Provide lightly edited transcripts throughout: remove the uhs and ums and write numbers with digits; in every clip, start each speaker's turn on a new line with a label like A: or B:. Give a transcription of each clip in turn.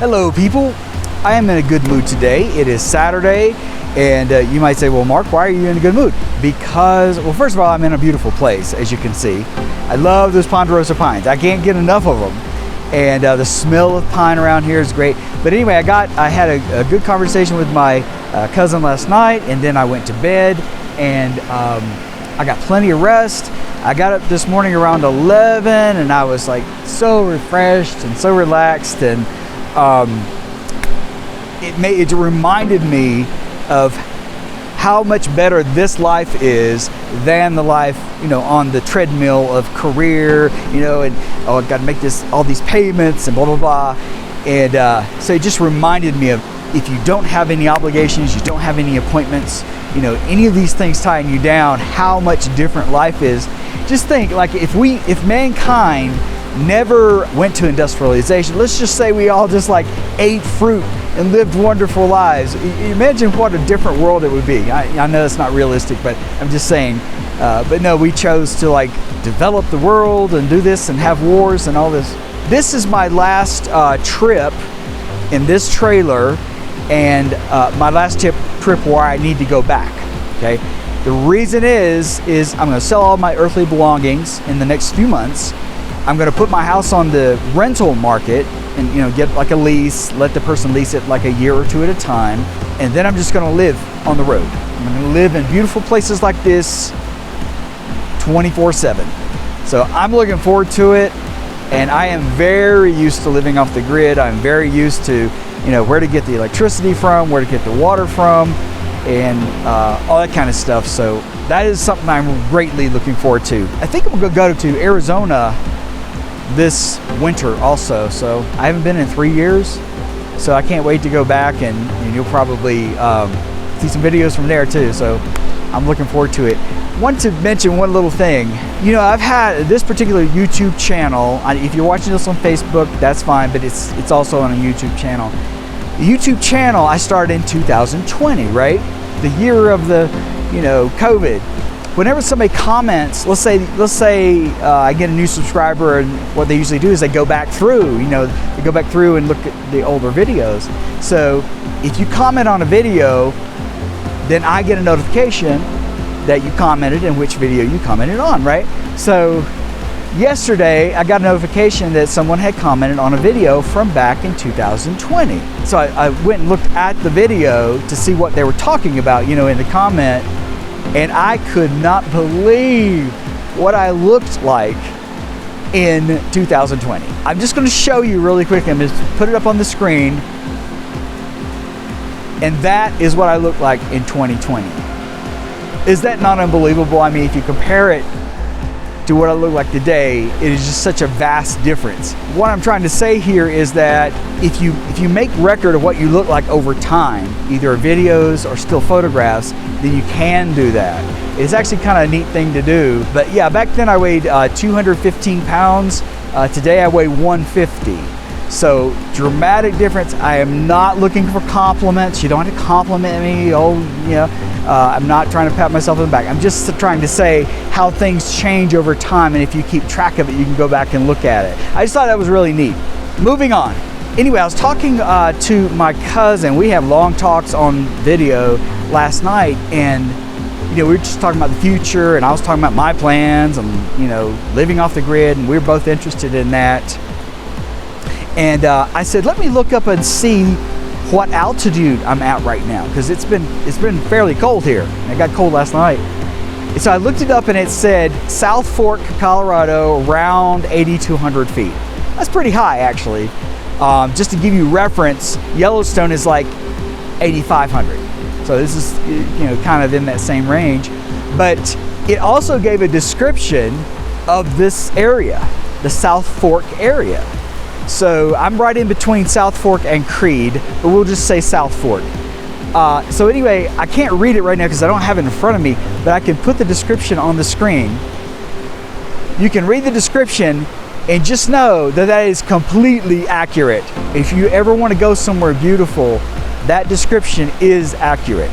A: Hello people, I am in a good mood today. It is Saturday and you might say, well Mark, why are you in a good mood? Because, well, first of all, I'm in a beautiful place, as you can see. I love those ponderosa pines. I can't get enough of them. And the smell of pine around here is great. But anyway, I had a good conversation with my cousin last night, and then I went to bed and I got plenty of rest. I got up this morning around 11 and I was like so refreshed and so relaxed, and it reminded me of how much better this life is than the life, on the treadmill of career, and I've got to make all these payments and blah, blah, blah. And so it just reminded me of, if you don't have any obligations, you don't have any appointments, any of these things tying you down, how much different life is. Just think, like, if mankind never went to industrialization, let's just say we all just like ate fruit and lived wonderful lives. Imagine what a different world it would be. I know it's not realistic, but I'm just saying. But no, we chose to like develop the world and do this and have wars and all this. This is my last trip in this trailer, and my last trip where I need to go back. Okay. The reason is I'm going to sell all my earthly belongings in the next few months. I'm going to put my house on the rental market and get like a lease, let the person lease it like a year or two at a time, and then I'm just going to live on the road. I'm going to live in beautiful places like this 24/7. So I'm looking forward to it, and I am very used to living off the grid. I'm very used to where to get the electricity from, where to get the water from, and all that kind of stuff. So that is something I'm greatly looking forward to. I think I'm going to go to Arizona this winter also. So I haven't been in 3 years, so I can't wait to go back, and you'll probably see some videos from there too. So I'm looking forward to it. Want to mention one little thing. I've had this particular YouTube channel. If you're watching this on Facebook, that's fine, but it's also on a YouTube channel. The YouTube channel I started in 2020, right? The year of the, COVID. Whenever somebody comments, let's say I get a new subscriber, and what they usually do is they go back through, they go back through and look at the older videos. So if you comment on a video, then I get a notification that you commented and which video you commented on, right? So yesterday I got a notification that someone had commented on a video from back in 2020. So I went and looked at the video to see what they were talking about, in the comment. And I could not believe what I looked like in 2020. I'm just going to show you really quick. I'm going to put it up on the screen. And that is what I looked like in 2020. Is that not unbelievable? I mean, if you compare it to what I look like today, it is just such a vast difference. What I'm trying to say here is that if you make record of what you look like over time, either videos or still photographs, then you can do that. It's actually kind of a neat thing to do. But yeah, back then I weighed 215 pounds. Today I weigh 150. So dramatic difference. I am not looking for compliments. You don't have to compliment me. I'm not trying to pat myself on the back. I'm just trying to say how things change over time, and if you keep track of it, you can go back and look at it. I just thought that was really neat. Moving on. Anyway, I was talking to my cousin. We have long talks on video last night, and we were just talking about the future, and I was talking about my plans and living off the grid, and we were both interested in that. And I said, let me look up and see what altitude I'm at right now, because it's been fairly cold here. It got cold last night. And so I looked it up, and it said South Fork, Colorado, around 8,200 feet. That's pretty high, actually. Just to give you reference, Yellowstone is like 8,500. So this is kind of in that same range. But it also gave a description of this area, the South Fork area. So I'm right in between South Fork and Creed, but we'll just say South Fork. So anyway, I can't read it right now because I don't have it in front of me, but I can put the description on the screen. You can read the description and just know that that is completely accurate. If you ever want to go somewhere beautiful, that description is accurate.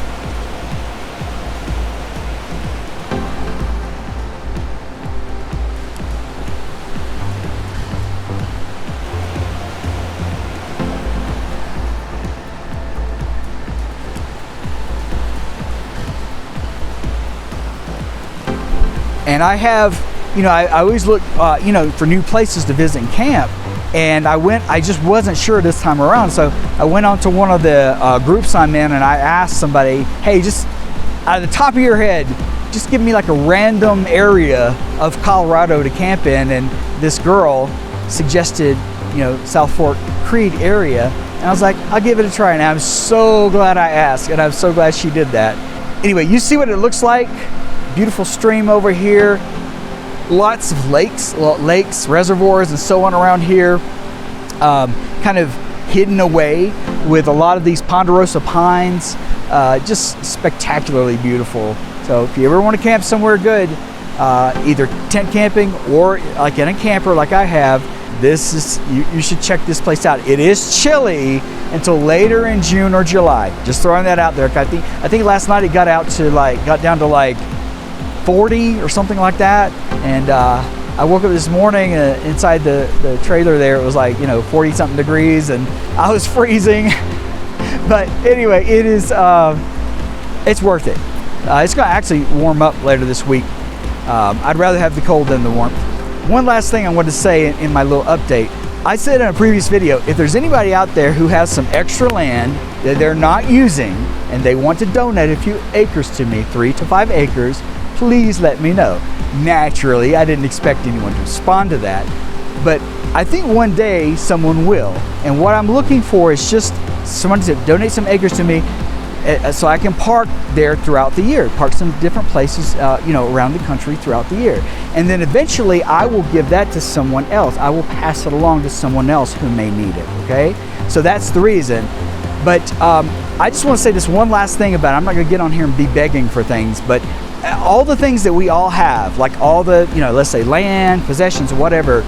A: And I have, I always look, for new places to visit and camp. And I just wasn't sure this time around. So I went on to one of the groups I'm in, and I asked somebody, hey, just out of the top of your head, just give me like a random area of Colorado to camp in. And this girl suggested, South Fork Creek area. And I was like, I'll give it a try. And I'm so glad I asked, and I'm so glad she did that. Anyway, you see what it looks like? Beautiful stream over here. Lots of lakes, reservoirs, and so on around here. Kind of hidden away with a lot of these ponderosa pines. Just spectacularly beautiful. So if you ever want to camp somewhere good, either tent camping or like in a camper like I have, you should check this place out. It is chilly until later in June or July. Just throwing that out there. I think last night it got down to like 40 or something like that. And I woke up this morning inside the trailer there. It was like 40 something degrees, and I was freezing. But anyway, it is it's worth it. It's going to actually warm up later this week. I'd rather have the cold than the warmth. One last thing I wanted to say in my little update. I said in a previous video, if there's anybody out there who has some extra land that they're not using and they want to donate a few acres to me, 3 to 5 acres, please let me know. Naturally, I didn't expect anyone to respond to that, but I think one day someone will. And what I'm looking for is just someone to donate some acres to me so I can park there throughout the year, park some different places, around the country throughout the year. And then eventually I will give that to someone else. I will pass it along to someone else who may need it, okay? So that's the reason. But I just want to say this one last thing about it. I'm not going to get on here and be begging for things, but all the things that we all have, like all the, let's say land, possessions, whatever,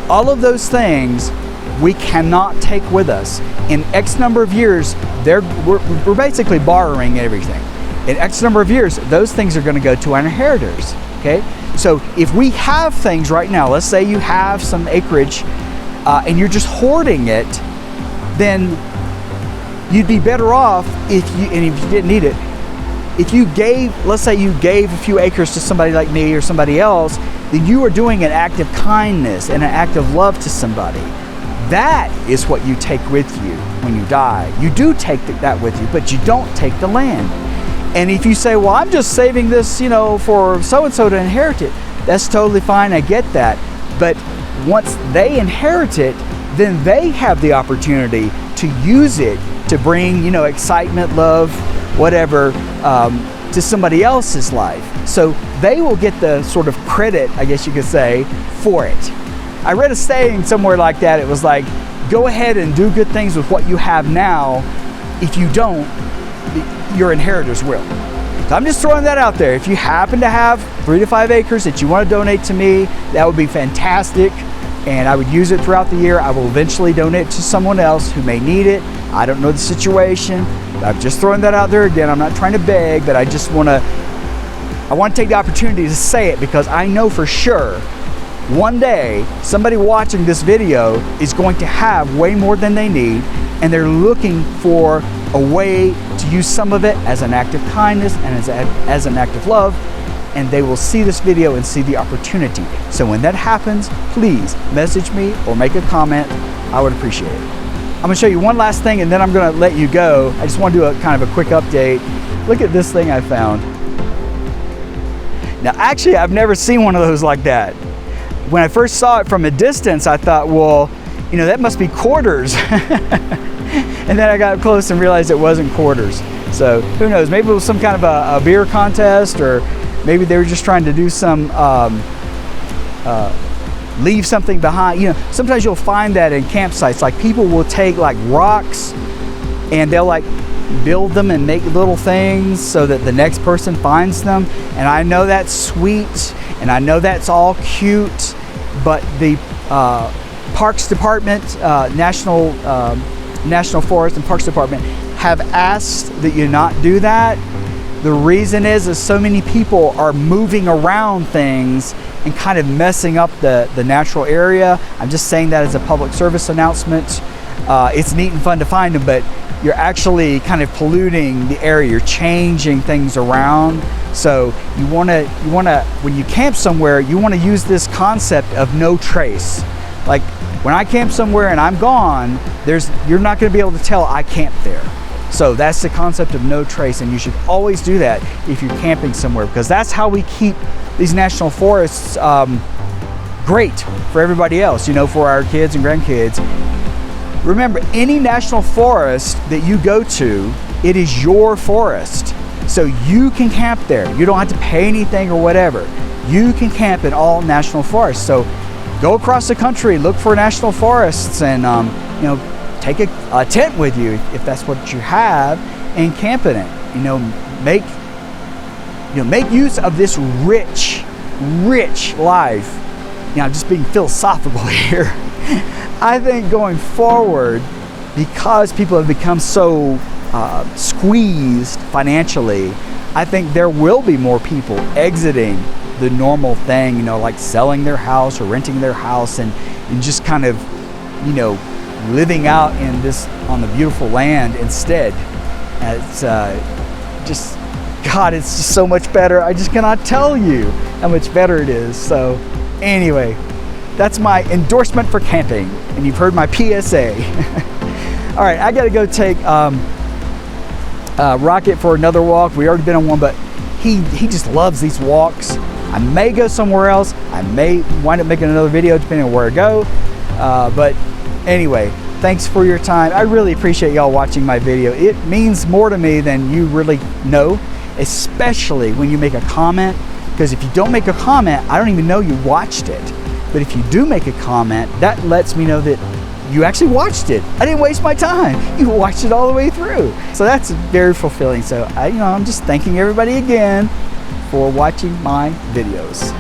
A: all of those things we cannot take with us. In X number of years, we're basically borrowing everything. In X number of years, those things are going to go to our inheritors, okay? So if we have things right now, let's say you have some acreage and you're just hoarding it, then you'd be better off if you didn't need it, if you let's say you gave a few acres to somebody like me or somebody else, then you are doing an act of kindness and an act of love to somebody. That is what you take with you when you die. You do take that with you, but you don't take the land. And if you say, well, I'm just saving this, for so-and-so to inherit it, that's totally fine, I get that. But once they inherit it, then they have the opportunity to use it to bring, excitement, love, whatever, to somebody else's life. So they will get the sort of credit, I guess you could say, for it. I read a saying somewhere like that. It was like, go ahead and do good things with what you have now. If you don't, your inheritors will. So I'm just throwing that out there. If you happen to have 3 to 5 acres that you want to donate to me, that would be fantastic. And I would use it throughout the year. I will eventually donate to someone else who may need it. I don't know the situation. I'm just throwing that out there again. I'm not trying to beg, but I want to take the opportunity to say it, because I know for sure one day somebody watching this video is going to have way more than they need, and they're looking for a way to use some of it as an act of kindness and as an act of love, and they will see this video and see the opportunity. So when that happens, please message me or make a comment. I would appreciate it. I'm going to show you one last thing, and then I'm going to let you go. I just want to do a kind of a quick update. Look at this thing I found. Now, actually, I've never seen one of those like that. When I first saw it from a distance, I thought, well, that must be quarters. And then I got close and realized it wasn't quarters. So who knows? Maybe it was some kind of a beer contest, or maybe they were just trying to do some, leave something behind. Sometimes you'll find that in campsites. Like, people will take like rocks and they'll like build them and make little things so that the next person finds them. And I know that's sweet, and I know that's all cute, but the Parks Department, National Forest and Parks Department have asked that you not do that. The reason is so many people are moving around things and kind of messing up the natural area. I'm just saying that as a public service announcement. it's neat and fun to find them, but you're actually kind of polluting the area. You're changing things around. So you wanna, when you camp somewhere, you wanna use this concept of no trace. Like when I camp somewhere and I'm gone, you're not gonna be able to tell I camped there. So that's the concept of no trace, and you should always do that if you're camping somewhere, because that's how we keep these national forests great for everybody else, you know, for our kids and grandkids. Remember, any national forest that you go to, it is your forest. So you can camp there. You don't have to pay anything or whatever. You can camp in all national forests. So go across the country, look for national forests, and you know, take a tent with you if that's what you have, and camp in it. You know, make use of this rich life. You know, I'm just being philosophical here. I think going forward, because people have become so squeezed financially, I think there will be more people exiting the normal thing, you know, like selling their house or renting their house and just kind of, you know, living out on the beautiful land instead. It's just, God, it's just so much better. I just cannot tell you how much better it is. So anyway, that's my endorsement for camping, and you've heard my PSA. All right, I gotta go take Rocket for another walk. We already been on one, but he just loves these walks. I may go somewhere else. I may wind up making another video depending on where I go. But anyway, thanks for your time. I really appreciate y'all watching my video. It means more to me than you really know, especially when you make a comment, because if you don't make a comment, I don't even know you watched it. But if you do make a comment, that lets me know that you actually watched it. I didn't waste my time. You watched it all the way through. So that's very fulfilling. So I'm just thanking everybody again for watching my videos.